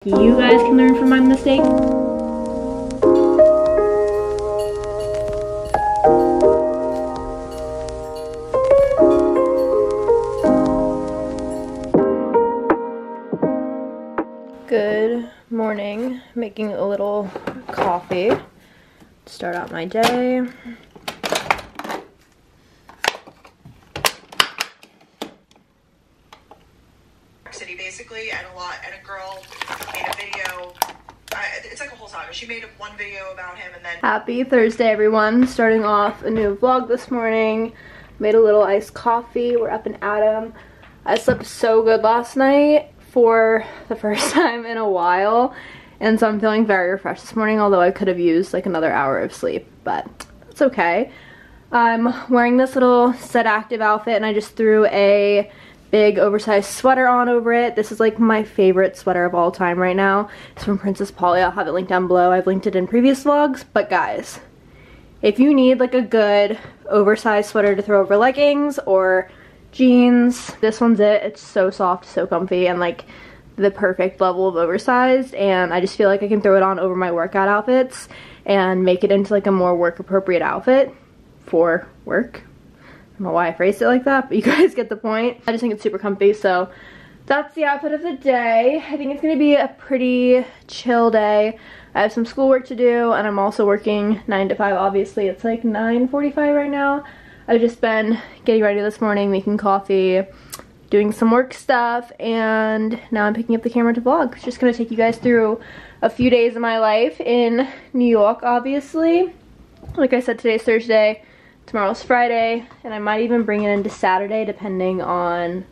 You guys can learn from my mistake. Good morning. Making a little coffee to start out my day. City basically, and a girl made a video. It's like a whole saga. She made one video about him, and then Happy Thursday, everyone. Starting off a new vlog this morning. Made a little iced coffee. We're up and at 'em. I slept so good last night for the first time in a while, and so I'm feeling very refreshed this morning, although I could have used like another hour of sleep, but it's okay. I'm wearing this little Set Active outfit, and I just threw a big oversized sweater on over it. This is like my favorite sweater of all time right now. It's from Princess Polly. I'll have it linked down below. I've linked it in previous vlogs, but guys, if you need like a good oversized sweater to throw over leggings or jeans, this one's it. It's so soft, so comfy, and like the perfect level of oversized, and I just feel like I can throw it on over my workout outfits and make it into like a more work appropriate outfit for work. I don't know why I phrased it like that, but you guys get the point. I just think it's super comfy, so that's the outfit of the day. I think it's gonna be a pretty chill day. I have some schoolwork to do, and I'm also working 9 to 5, obviously. It's like 9:45 right now. I've just been getting ready this morning, making coffee, doing some work stuff, and now I'm picking up the camera to vlog. Just gonna take you guys through a few days of my life in New York, obviously. Like I said, today's Thursday. Tomorrow's Friday, and I might even bring it into Saturday depending on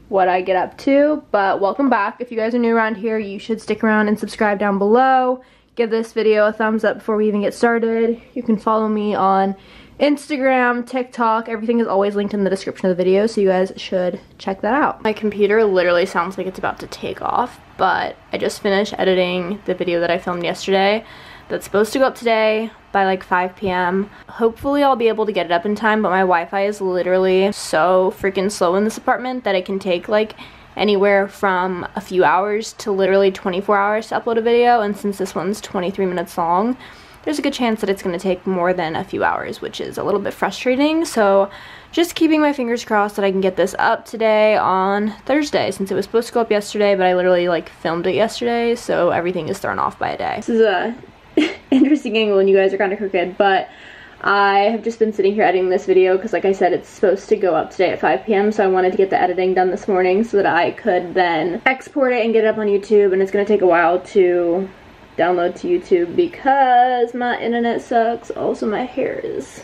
what I get up to. But welcome back. If you guys are new around here, you should stick around and subscribe down below. Give this video a thumbs up before we even get started. You can follow me on Instagram, TikTok. Everything is always linked in the description of the video, so you guys should check that out. My computer literally sounds like it's about to take off, but I just finished editing the video that I filmed yesterday. That's supposed to go up today by like 5 p.m. Hopefully I'll be able to get it up in time, but my Wi-Fi is literally so freaking slow in this apartment that it can take like anywhere from a few hours to literally 24 hours to upload a video, and since this one's 23 minutes long, there's a good chance that it's going to take more than a few hours, which is a little bit frustrating. So just keeping my fingers crossed that I can get this up today on Thursday, since it was supposed to go up yesterday, but I literally like filmed it yesterday, so everything is thrown off by a day. This is a interesting angle and you guys are kind of crooked, but I have just been sitting here editing this video because, like I said, it's supposed to go up today at 5 p.m. so I wanted to get the editing done this morning so that I could then export it and get it up on YouTube, and it's going to take a while to download to YouTube because my internet sucks. Also, my hair is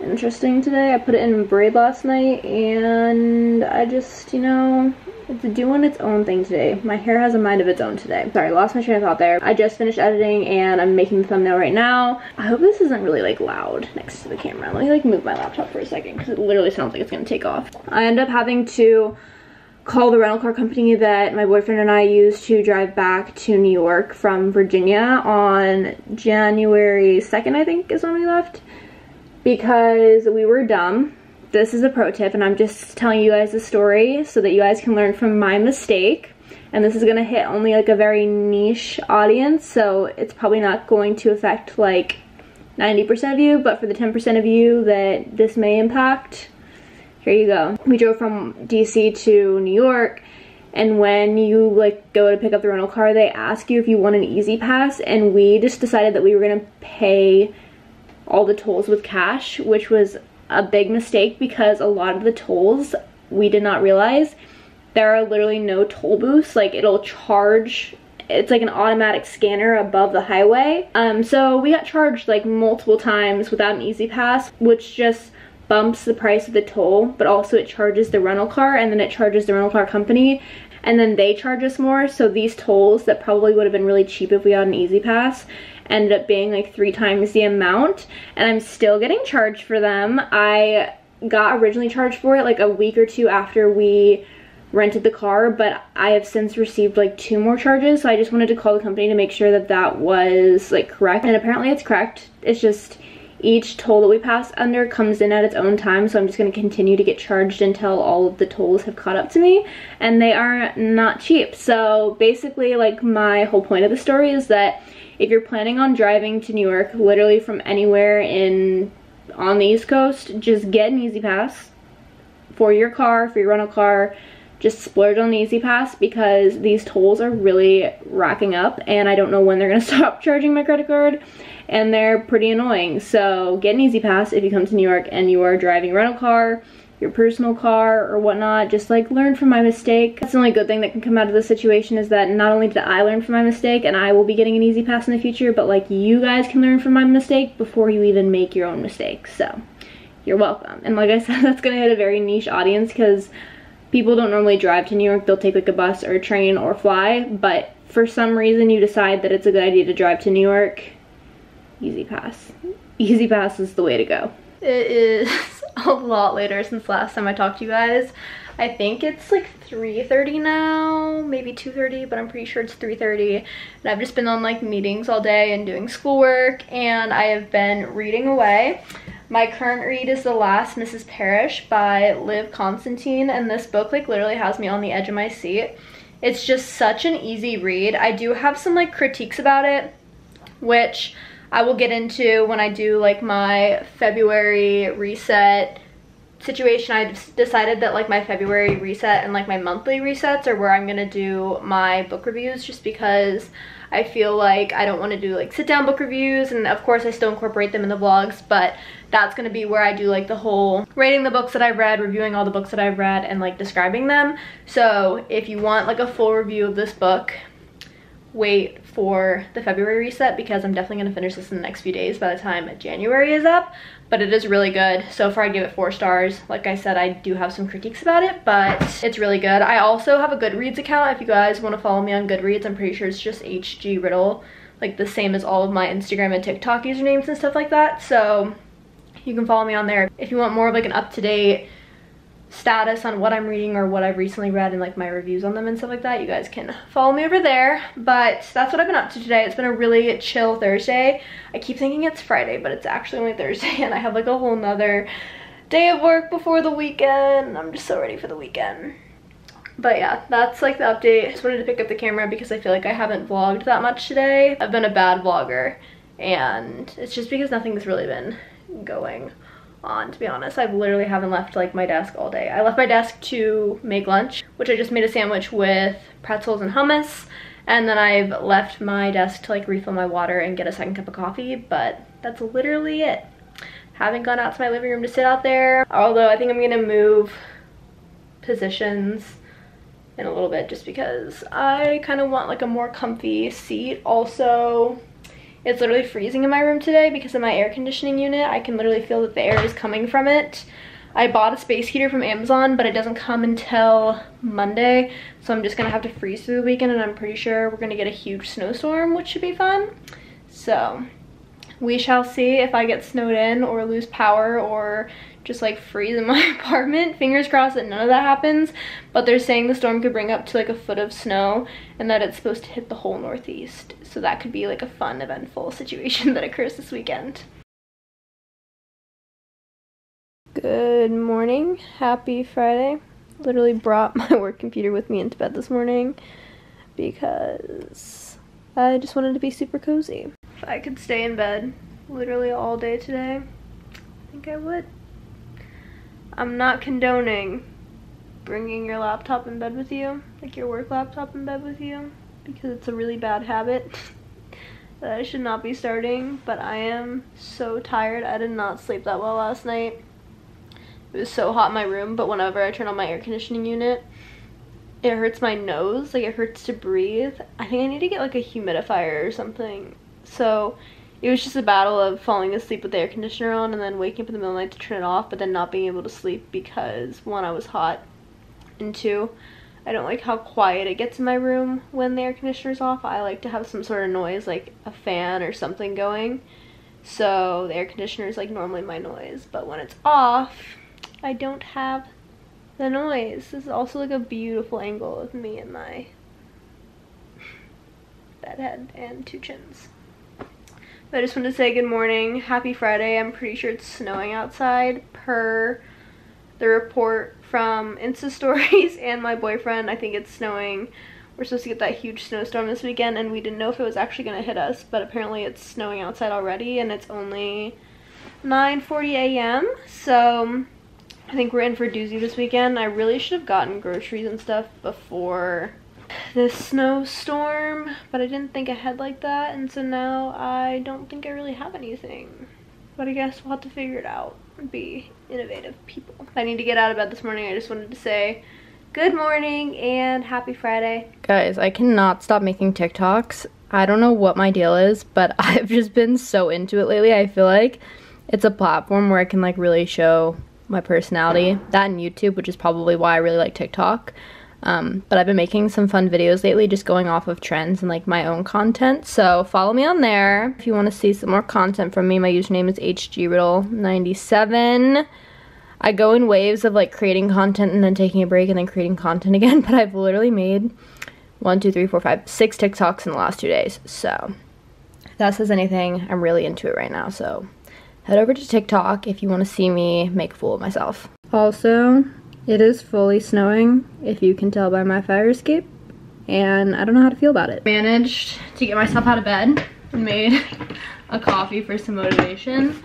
interesting today. I put it in braid last night, and I just, you know, it's doing its own thing today. My hair has a mind of its own today. Sorry, lost my train of thought there. I just finished editing and I'm making the thumbnail right now. I hope this isn't really like loud next to the camera. Let me like move my laptop for a second because it literally sounds like it's gonna take off. I end up having to call the rental car company that my boyfriend and I used to drive back to New York from Virginia on January 2nd, I think is when we left, because we were dumb. This is a pro tip, and I'm just telling you guys the story so that you guys can learn from my mistake. And this is gonna hit only like a very niche audience, so it's probably not going to affect like 90% of you, but for the 10% of you that this may impact, here you go. We drove from DC to New York, and when you like go to pick up the rental car, they ask you if you want an easy pass, and we just decided that we were gonna pay all the tolls with cash, which was a big mistake because a lot of the tolls we did not realize there are literally no toll booths. Like, it'll charge, it's like an automatic scanner above the highway. So we got charged like multiple times without an easy pass, which just bumps the price of the toll, but also it charges the rental car, and then it charges the rental car company, and then they charge us more. So these tolls that probably would have been really cheap if we had an easy pass ended up being like 3 times the amount, and I'm still getting charged for them. I got originally charged for it like a week or 2 after we rented the car, but I have since received like 2 more charges, so I just wanted to call the company to make sure that that was like correct, and apparently it's correct. It's just each toll that we pass under comes in at its own time, so I'm just going to continue to get charged until all of the tolls have caught up to me, and they are not cheap. So basically, like, my whole point of the story is that if you're planning on driving to New York, literally from anywhere on the East Coast, just get an Easy Pass for your car, for your rental car. Just splurge on the Easy Pass because these tolls are really racking up and I don't know when they're gonna stop charging my credit card, and they're pretty annoying. So get an Easy Pass if you come to New York and you are driving a rental car, your personal car or whatnot. Just like learn from my mistake. That's the only good thing that can come out of this situation, is that not only did I learn from my mistake and I will be getting an Easy Pass in the future, but like you guys can learn from my mistake before you even make your own mistakes. So you're welcome. And like I said, that's gonna hit a very niche audience because people don't normally drive to New York. They'll take like a bus or a train or fly, but for some reason you decide that it's a good idea to drive to New York, Easy Pass. Easy Pass is the way to go. It is a lot later since last time I talked to you guys. I think it's like 3:30 now, maybe 2:30, but I'm pretty sure it's 3:30. And I've just been on like meetings all day and doing schoolwork, and I have been reading away. My current read is The Last Mrs. Parrish by Liv Constantine, and this book like literally has me on the edge of my seat. It's just such an easy read. I do have some like critiques about it, which I will get into when I do like my February reset situation. I decided that like my February reset and like my monthly resets are where I'm gonna do my book reviews, just because I feel like I don't want to do like sit down book reviews, and of course I still incorporate them in the vlogs, but that's going to be where I do like the whole rating the books that I've read, reviewing all the books that I've read, and like describing them. So if you want like a full review of this book, wait for the February reset, because I'm definitely going to finish this in the next few days by the time January is up. But it is really good. So far I give it 4 stars. Like I said, I do have some critiques about it, but it's really good. I also have a Goodreads account if you guys want to follow me on Goodreads. I'm pretty sure it's just HG Riddle, like the same as all of my Instagram and TikTok usernames and stuff like that. So you can follow me on there if you want more of like an up-to-date status on what I'm reading or what I've recently read and like my reviews on them and stuff like that. You guys can follow me over there. But that's what I've been up to today. It's been a really chill Thursday. I keep thinking it's Friday, but it's actually only Thursday, and I have like a whole nother day of work before the weekend. I'm just so ready for the weekend. But yeah, that's like the update. I just wanted to pick up the camera because I feel like I haven't vlogged that much today. I've been a bad vlogger, and it's just because nothing's really been going on, to be honest. I literally haven't left like my desk all day. I left my desk to make lunch, which I just made a sandwich with pretzels and hummus, and then I've left my desk to like refill my water and get a second cup of coffee, but that's literally it. Haven't gone out to my living room to sit out there, although I think I'm gonna move positions in a little bit just because I kind of want like a more comfy seat. Also, it's literally freezing in my room today because of my air conditioning unit. I can literally feel that the air is coming from it. I bought a space heater from Amazon, but it doesn't come until Monday, so I'm just gonna have to freeze through the weekend, and I'm pretty sure we're gonna get a huge snowstorm, which should be fun. So we shall see if I get snowed in or lose power or just like freeze in my apartment. Fingers crossed that none of that happens, but they're saying the storm could bring up to like a foot of snow and that it's supposed to hit the whole Northeast. So that could be like a fun, eventful situation that occurs this weekend. Good morning, happy Friday. Literally brought my work computer with me into bed this morning because I just wanted to be super cozy. If I could stay in bed literally all day today, I think I would. I'm not condoning bringing your laptop in bed with you, like your work laptop in bed with you, because it's a really bad habit that I should not be starting, but I am so tired. I did not sleep that well last night. It was so hot in my room, but whenever I turn on my air conditioning unit, it hurts my nose, like it hurts to breathe. I think I need to get like a humidifier or something. So it was just a battle of falling asleep with the air conditioner on and then waking up in the middle of the night to turn it off, but then not being able to sleep because 1, I was hot, and 2, I don't like how quiet it gets in my room when the air conditioner's off. I like to have some sort of noise, like a fan or something going. So the air conditioner is like normally my noise, but when it's off, I don't have the noise. This is also like a beautiful angle of me and my bed head and 2 chins. I just wanted to say good morning, happy Friday. I'm pretty sure it's snowing outside per the report from Insta stories and my boyfriend. I think it's snowing. We're supposed to get that huge snowstorm this weekend and we didn't know if it was actually going to hit us, but apparently it's snowing outside already and it's only 9:40 a.m. So I think we're in for a doozy this weekend. I really should have gotten groceries and stuff before this snowstorm, but I didn't think ahead like that, and so now I don't think I really have anything. But I guess we'll have to figure it out and be innovative people. I need to get out of bed this morning. I just wanted to say good morning and happy Friday. Guys, I cannot stop making TikToks. I don't know what my deal is, but I've just been so into it lately. I feel like it's a platform where I can like really show my personality. That and YouTube, which is probably why I really like TikTok. But I've been making some fun videos lately, just going off of trends and like my own content. So follow me on there if you want to see some more content from me. My username is hgriddle97. I go in waves of like creating content and then taking a break and then creating content again, but I've literally made 6 TikToks in the last 2 days. So if that says anything, I'm really into it right now. So head over to TikTok if you want to see me make a fool of myself. Also, it is fully snowing, if you can tell by my fire escape, and I don't know how to feel about it. Managed to get myself out of bed and made a coffee for some motivation.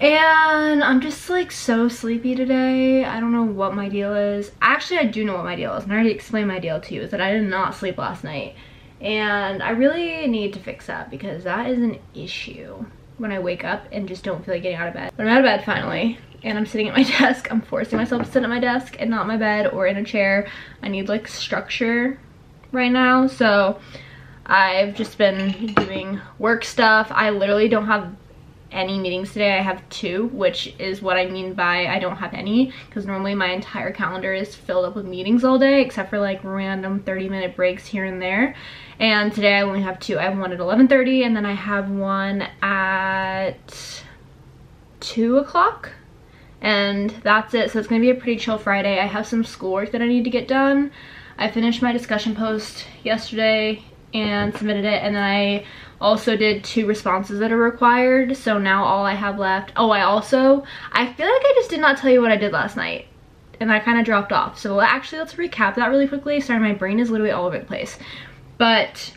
And I'm just like so sleepy today. I don't know what my deal is. Actually, I do know what my deal is, and I already explained my deal to you, is that I did not sleep last night. And I really need to fix that because that is an issue when I wake up and just don't feel like getting out of bed. But I'm out of bed finally. And I'm sitting at my desk. I'm forcing myself to sit at my desk and not my bed or in a chair. I need like structure right now. So I've just been doing work stuff. I literally don't have any meetings today. I have 2, which is what I mean by I don't have any, because normally my entire calendar is filled up with meetings all day except for like random 30-minute breaks here and there. And today I only have 2. I have one at 11:30 and then I have one at 2 o'clock. And that's it. So it's gonna be a pretty chill Friday. I have some schoolwork that I need to get done. I finished my discussion post yesterday and submitted it, and then I also did 2 responses that are required. So now all I have left, I feel like I just did not tell you what I did last night, and I kind of dropped off. So actually, let's recap that really quickly. Sorry, my brain is literally all over the place. But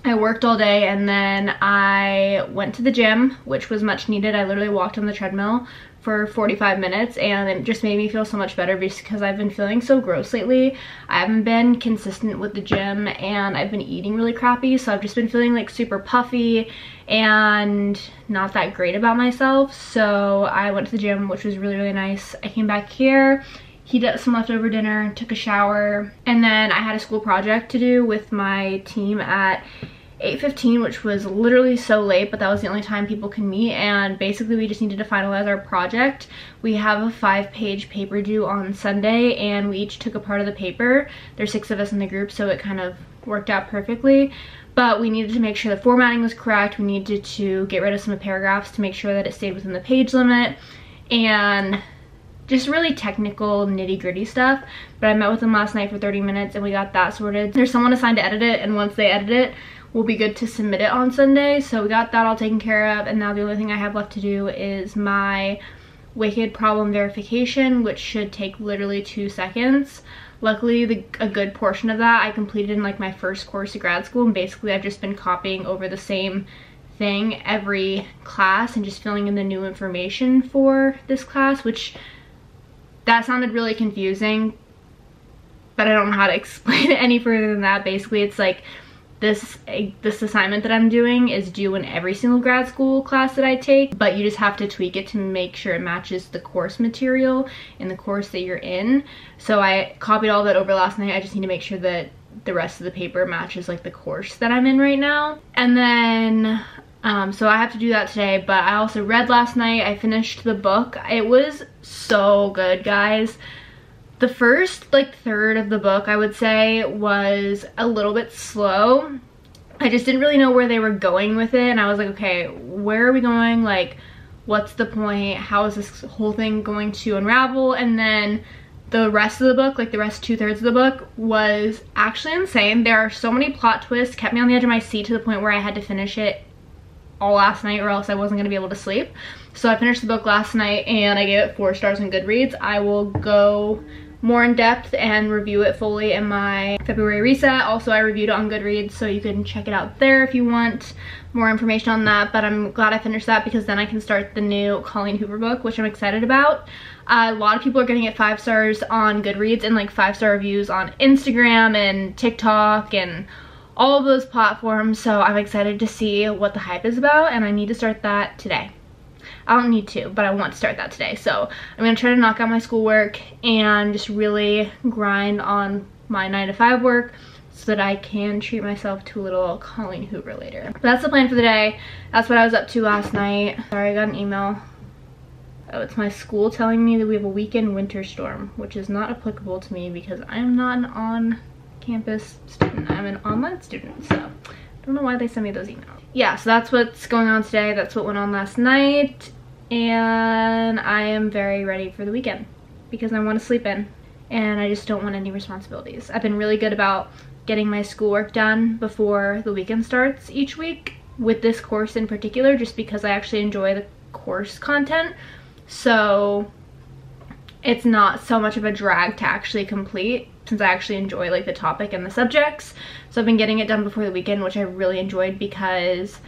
I worked all day and then I went to the gym, which was much needed. I literally walked on the treadmill for 45 minutes and it just made me feel so much better because I've been feeling so gross lately. I haven't been consistent with the gym and I've been eating really crappy, so I've just been feeling like super puffy and not that great about myself. So I went to the gym, which was really, really nice. I came back here, heated up some leftover dinner, took a shower, and then I had a school project to do with my team at 8:15, which was literally so late, but that was the only time people can meet. And basically we just needed to finalize our project. We have a 5-page paper due on Sunday and we each took a part of the paper. There's 6 of us in the group, so it kind of worked out perfectly. But we needed to make sure the formatting was correct. We needed to get rid of some of the paragraphs to make sure that it stayed within the page limit, and just really technical nitty-gritty stuff. But I met with them last night for 30 minutes and we got that sorted. There's someone assigned to edit it, and once they edit it, we'll be good to submit it on Sunday. So we got that all taken care of, and now the only thing I have left to do is my Wicked problem verification, which should take literally 2 seconds. Luckily, a good portion of that I completed in like my first course of grad school, and basically I've just been copying over the same thing every class and just filling in the new information for this class, which that sounded really confusing, but I don't know how to explain it any further than that. Basically, it's like this assignment that I'm doing is due in every single grad school class that I take, but you just have to tweak it to make sure it matches the course material in the course that you're in. So I copied all that over last night. I just need to make sure that the rest of the paper matches like the course that I'm in right now. And then so I have to do that today, but I also read last night. I finished the book. It was so good, guys. The first like third of the book, I would say, was a little bit slow. I just didn't really know where they were going with it, and I was like, okay, where are we going? Like, what's the point? How is this whole thing going to unravel? And then the rest of the book, like the rest 2/3 of the book, was actually insane. There are so many plot twists, kept me on the edge of my seat to the point where I had to finish it all last night or else I wasn't gonna be able to sleep. So I finished the book last night and I gave it 4 stars on Goodreads. I will go more in depth and review it fully in my February reset. Also, I reviewed it on Goodreads, so you can check it out there if you want more information on that. But I'm glad I finished that because then I can start the new Colleen Hoover book, which I'm excited about. A lot of people are getting it 5 stars on Goodreads and like 5-star reviews on Instagram and TikTok and all of those platforms. So I'm excited to see what the hype is about, and I need to start that today. I don't need to, but I want to start that today. So I'm going to try to knock out my schoolwork and just really grind on my 9-to-5 work so that I can treat myself to a little Colleen Hoover later. But that's the plan for the day. That's what I was up to last night. Sorry, I got an email. Oh, it's my school telling me that we have a weekend winter storm, which is not applicable to me because I am not an on-campus student. I'm an online student, so I don't know why they send me those emails. Yeah, so that's what's going on today. That's what went on last night. And I am very ready for the weekend because I want to sleep in and I just don't want any responsibilities. I've been really good about getting my schoolwork done before the weekend starts each week with this course in particular, just because I actually enjoy the course content. So it's not so much of a drag to actually complete since I actually enjoy like the topic and the subjects. So I've been getting it done before the weekend, which I really enjoyed because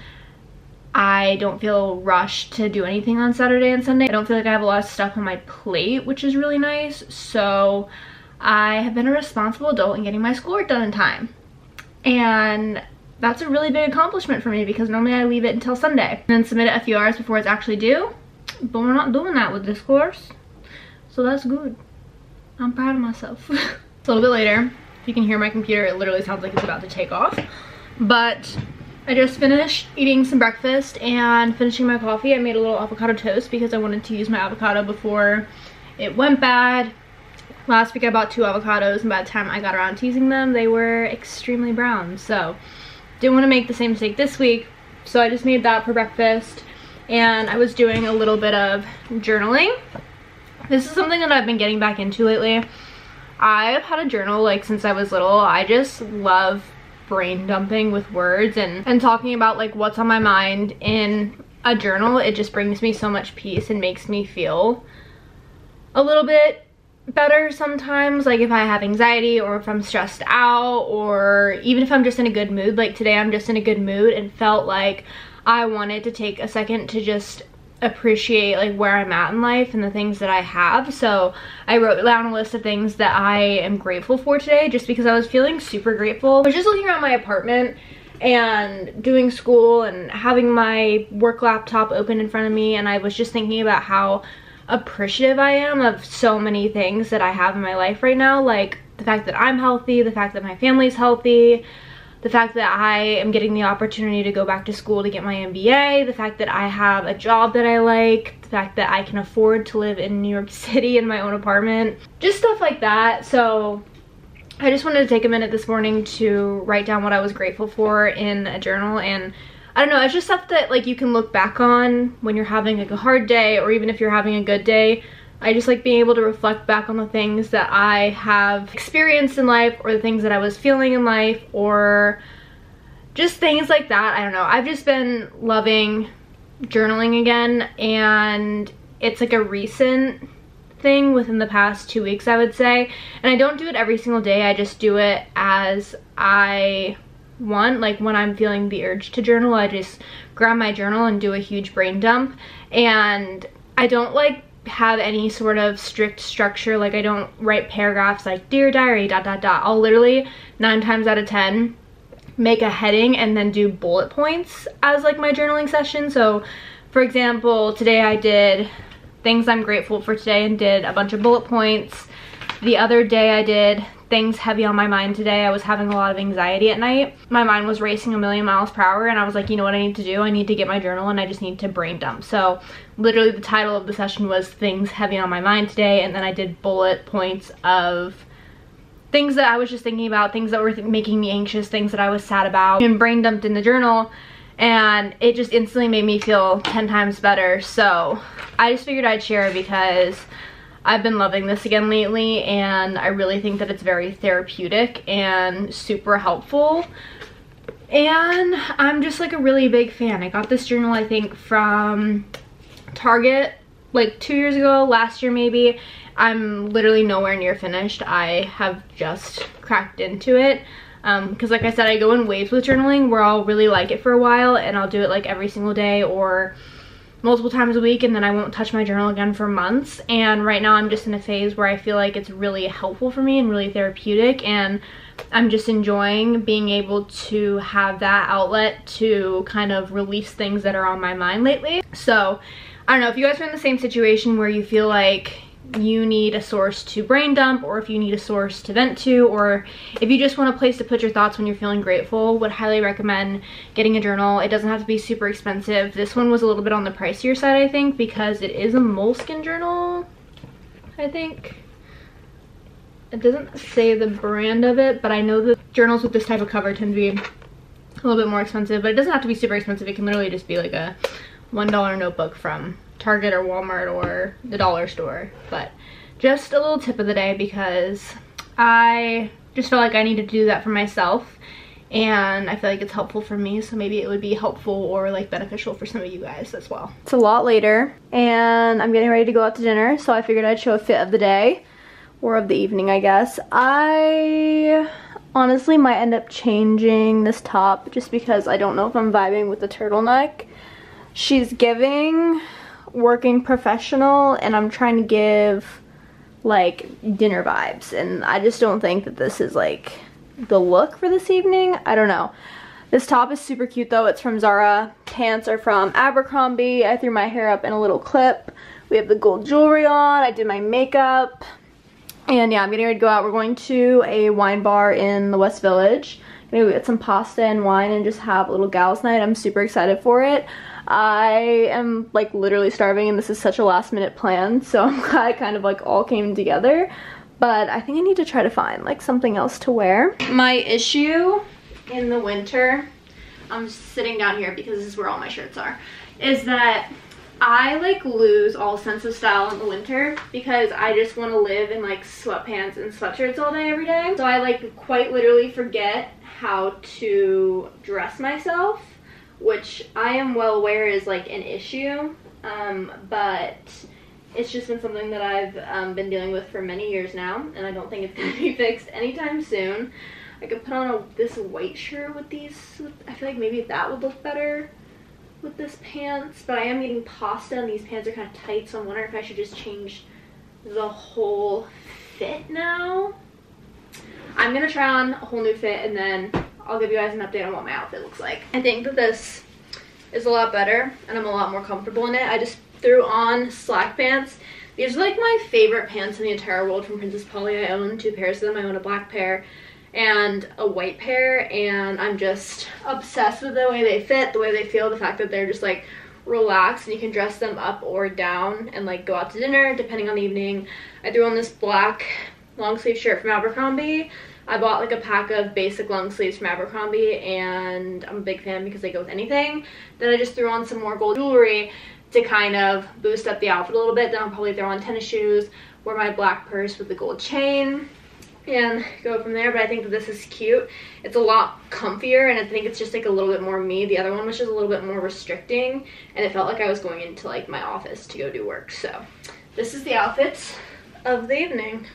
I don't feel rushed to do anything on Saturday and Sunday. I don't feel like I have a lot of stuff on my plate, which is really nice. So I have been a responsible adult in getting my schoolwork done in time. And that's a really big accomplishment for me because normally I leave it until Sunday and then submit it a few hours before it's actually due. But we're not doing that with this course. So that's good. I'm proud of myself. It's a little bit later. If you can hear my computer, it literally sounds like it's about to take off. But I just finished eating some breakfast and finishing my coffee. I made a little avocado toast because I wanted to use my avocado before it went bad. Last week I bought 2 avocados and by the time I got around to using them, they were extremely brown. So didn't want to make the same mistake this week. So I just made that for breakfast and I was doing a little bit of journaling. This is something that I've been getting back into lately. I've had a journal like since I was little. I just love brain dumping with words and talking about like what's on my mind in a journal. It just brings me so much peace and makes me feel a little bit better sometimes, like if I have anxiety or if I'm stressed out or even if I'm just in a good mood. Like today I'm just in a good mood and felt like I wanted to take a second to just appreciate like where I'm at in life and the things that I have. So I wrote down a list of things that I am grateful for today just because I was feeling super grateful. I was just looking around my apartment and doing school and having my work laptop open in front of me, and I was just thinking about how appreciative I am of so many things that I have in my life right now, like the fact that I'm healthy, the fact that my family's healthy, the fact that I am getting the opportunity to go back to school to get my MBA, the fact that I have a job that I like, the fact that I can afford to live in New York City in my own apartment, just stuff like that. So I just wanted to take a minute this morning to write down what I was grateful for in a journal. And I don't know, it's just stuff that like you can look back on when you're having like a hard day or even if you're having a good day. I just like being able to reflect back on the things that I have experienced in life or the things that I was feeling in life or just things like that. I don't know. I've just been loving journaling again, and it's like a recent thing within the past 2 weeks, I would say. And I don't do it every single day. I just do it as I want. Like when I'm feeling the urge to journal, I just grab my journal and do a huge brain dump. And I don't like have any sort of strict structure. Like I don't write paragraphs like dear diary ... I'll literally 9 times out of 10 make a heading and then do bullet points as like my journaling session. So for example, today I did things I'm grateful for today and did a bunch of bullet points. The other day I did things heavy on my mind today. I was having a lot of anxiety at night. My mind was racing a million miles per hour and I was like, you know what I need to do? I need to get my journal and I just need to brain dump. So literally the title of the session was things heavy on my mind today, and then I did bullet points of things that I was just thinking about, things that were making me anxious, things that I was sad about, and brain dumped in the journal, and it just instantly made me feel 10 times better. So I just figured I'd share because I've been loving this again lately, and I really think that it's very therapeutic and super helpful And I'm just like a really big fan. I got this journal, I think, from Target like 2 years ago, last year maybe. I'm literally nowhere near finished. I have just cracked into it. Because like I said, I go in waves with journaling where I'll really like it for a while and I'll do it like every single day or multiple times a week, and then I won't touch my journal again for months. And right now I'm just in a phase where I feel like it's really helpful for me and really therapeutic, and I'm just enjoying being able to have that outlet to kind of release things that are on my mind lately. So I don't know if you guys are in the same situation where you feel like you need a source to brain dump, or if you need a source to vent to, or if you just want a place to put your thoughts when you're feeling grateful, would highly recommend getting a journal. It doesn't have to be super expensive. This one was a little bit on the pricier side, I think, because it is a moleskin journal, I think. It doesn't say the brand of it, but I know that journals with this type of cover tend to be a little bit more expensive, but it doesn't have to be super expensive. It can literally just be like a $1 notebook from Target or Walmart or the dollar store. But just a little tip of the day, because I just felt like I needed to do that for myself, and I feel like it's helpful for me, so maybe it would be helpful or like beneficial for some of you guys as well. It's a lot later and I'm getting ready to go out to dinner, so I figured I'd show a fit of the day, or of the evening, I guess. I honestly might end up changing this top just because I don't know if I'm vibing with the turtleneck. She's giving working professional, and I'm trying to give like dinner vibes, and I just don't think that this is like the look for this evening. I don't know. This top is super cute though. It's from Zara. Pants are from Abercrombie. I threw my hair up in a little clip. We have the gold jewelry on. I did my makeup. And yeah, I'm getting ready to go out. We're going to a wine bar in the West Village. I'm gonna go get some pasta and wine and just have a little gals night. I'm super excited for it. I am like literally starving, and this is such a last minute plan, so I'm glad it kind of like all came together. But I think I need to try to find like something else to wear. My issue in the winter, I'm sitting down here because this is where all my shirts are, is that I like lose all sense of style in the winter because I just want to live in like sweatpants and sweatshirts all day every day. So I like quite literally forget how to dress myself, which I am well aware is like an issue, but it's just been something that I've been dealing with for many years now, and I don't think it's going to be fixed anytime soon. I could put on this white shirt with these, I feel like maybe that would look better with this pants, but I am getting pasta and these pants are kind of tight, so I'm wondering if I should just change the whole fit now. I'm going to try on a whole new fit, and then I'll give you guys an update on what my outfit looks like. I think that this is a lot better, and I'm a lot more comfortable in it. I just threw on slack pants. These are like my favorite pants in the entire world from Princess Polly. I own 2 pairs of them. I own a black pair and a white pair, and I'm just obsessed with the way they fit, the way they feel, the fact that they're just like relaxed and you can dress them up or down and like go out to dinner depending on the evening. I threw on this black long sleeve shirt from Abercrombie. I bought like a pack of basic long sleeves from Abercrombie, and I'm a big fan because they go with anything. Then I just threw on some more gold jewelry to kind of boost up the outfit a little bit. Then I'll probably throw on tennis shoes, wear my black purse with the gold chain, and go from there. But I think that this is cute. It's a lot comfier, and I think it's just like a little bit more me. The other one was just a little bit more restricting, and it felt like I was going into like my office to go do work. So this is the outfit of the evening.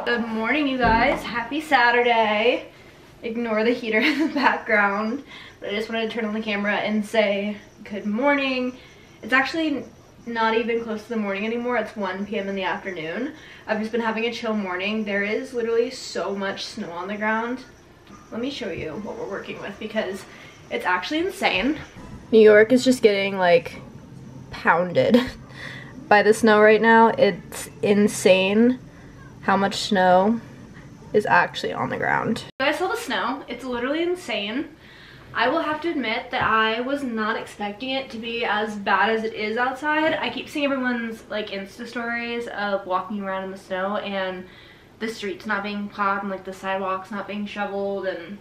Good morning, you guys. Happy Saturday. Ignore the heater in the background, but I just wanted to turn on the camera and say good morning. It's actually not even close to the morning anymore. It's 1 p.m. in the afternoon. I've just been having a chill morning. There is literally so much snow on the ground. Let me show you what we're working with because it's actually insane. New York is just getting like pounded by the snow right now. It's insane how much snow is actually on the ground. You guys saw the snow. It's literally insane. I will have to admit that I was not expecting it to be as bad as it is outside. I keep seeing everyone's like Insta stories of walking around in the snow and the streets not being plowed and like the sidewalks not being shoveled, and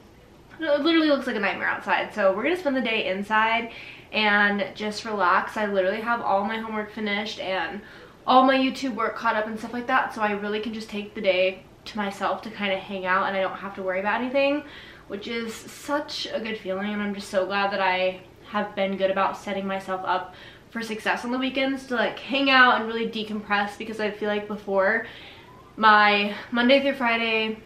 it literally looks like a nightmare outside. So we're gonna spend the day inside and just relax. I literally have all my homework finished and all my YouTube work caught up and stuff like that, so I really can just take the day to myself to kind of hang out and I don't have to worry about anything, which is such a good feeling. And I'm just so glad that I have been good about setting myself up for success on the weekends to like hang out and really decompress, because I feel like before, my Monday through Friday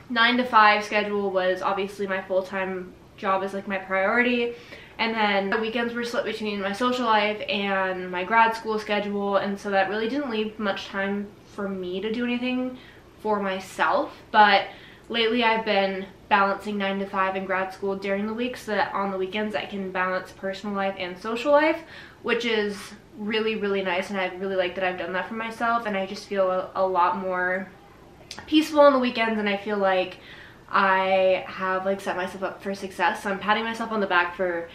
9 to 5 schedule was obviously my full-time job is like my priority, and then the weekends were split between my social life and my grad school schedule, and so that really didn't leave much time for me to do anything for myself. But lately I've been balancing 9 to 5 in grad school during the week so that on the weekends I can balance personal life and social life, which is really, really nice, and I really like that I've done that for myself, and I just feel a lot more peaceful on the weekends, and I feel like I have like set myself up for success. So I'm patting myself on the back for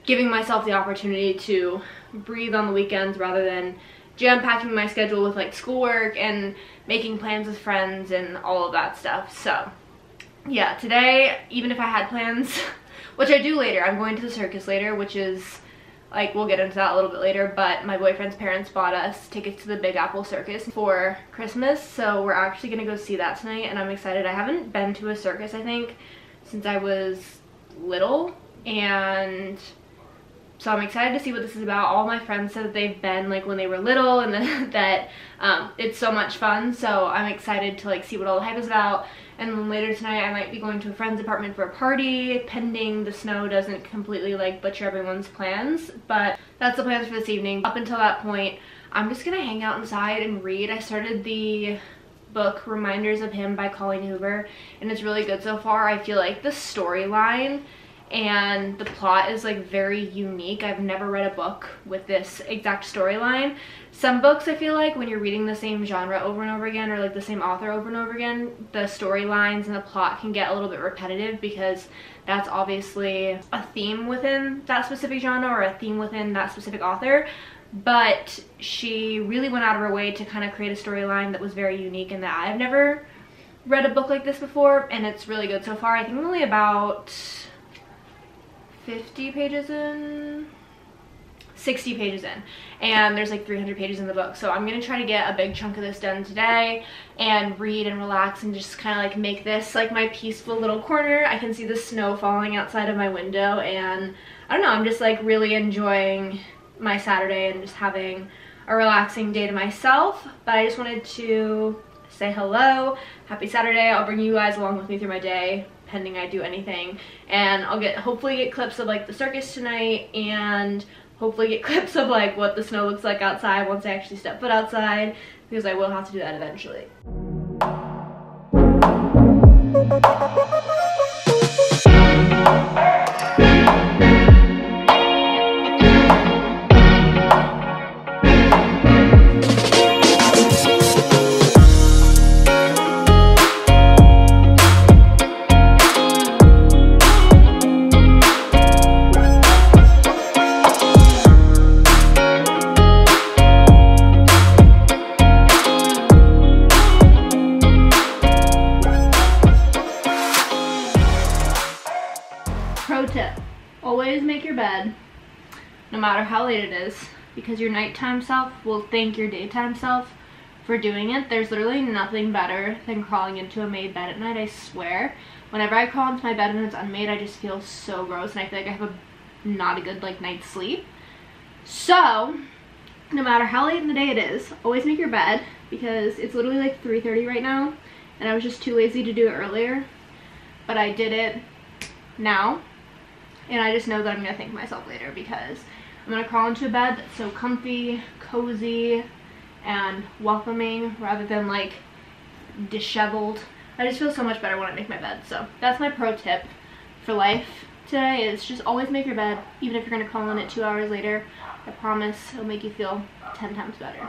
giving myself the opportunity to breathe on the weekends rather than jam-packing my schedule with like schoolwork and making plans with friends and all of that stuff. So yeah, today, even if I had plans, which I do later, I'm going to the Circus later, which is like, we'll get into that a little bit later, but my boyfriend's parents bought us tickets to the Big Apple Circus for Christmas, so we're actually gonna go see that tonight, and I'm excited. I haven't been to a circus, I think, since I was little, and so I'm excited to see what this is about. All my friends said that they've been like when they were little, and that it's so much fun, so I'm excited to like see what all the hype is about. And then later tonight I might be going to a friend's apartment for a party, pending the snow doesn't completely like butcher everyone's plans. But that's the plans for this evening. Up until that point, I'm just gonna hang out inside and read. I started the book Reminders of Him by Colleen Hoover, and it's really good so far. I feel like the storyline and the plot is like very unique. I've never read a book with this exact storyline. Some books, I feel like when you're reading the same genre over and over again, or like the same author over and over again, the storylines and the plot can get a little bit repetitive, because that's obviously a theme within that specific genre or a theme within that specific author. But she really went out of her way to kind of create a storyline that was very unique, and that I've never read a book like this before, and it's really good so far. I think I'm only about 50 pages in, 60 pages in, and there's like 300 pages in the book, so I'm gonna try to get a big chunk of this done today and read and relax and just kind of like make this like my peaceful little corner. I can see the snow falling outside of my window, and I don't know, I'm just like really enjoying my Saturday and just having a relaxing day to myself. But I just wanted to say hello, happy Saturday. I'll bring you guys along with me through my day, pending I do anything, and I'll hopefully get clips of like the circus tonight, and hopefully get clips of like what the snow looks like outside once I actually step foot outside, because I will have to do that eventually. Pro tip, always make your bed, no matter how late it is, because your nighttime self will thank your daytime self for doing it. There's literally nothing better than crawling into a made bed at night, I swear. Whenever I crawl into my bed and it's unmade, I just feel so gross, and I feel like I have not a good like night's sleep. So, no matter how late in the day it is, always make your bed, because it's literally like 3:30 right now, and I was just too lazy to do it earlier, but I did it now. And I just know that I'm gonna thank myself later, because I'm gonna crawl into a bed that's so comfy, cozy, and welcoming rather than like disheveled. I just feel so much better when I make my bed. So that's my pro tip for life today, is just always make your bed, even if you're gonna crawl in it 2 hours later. I promise it'll make you feel 10 times better.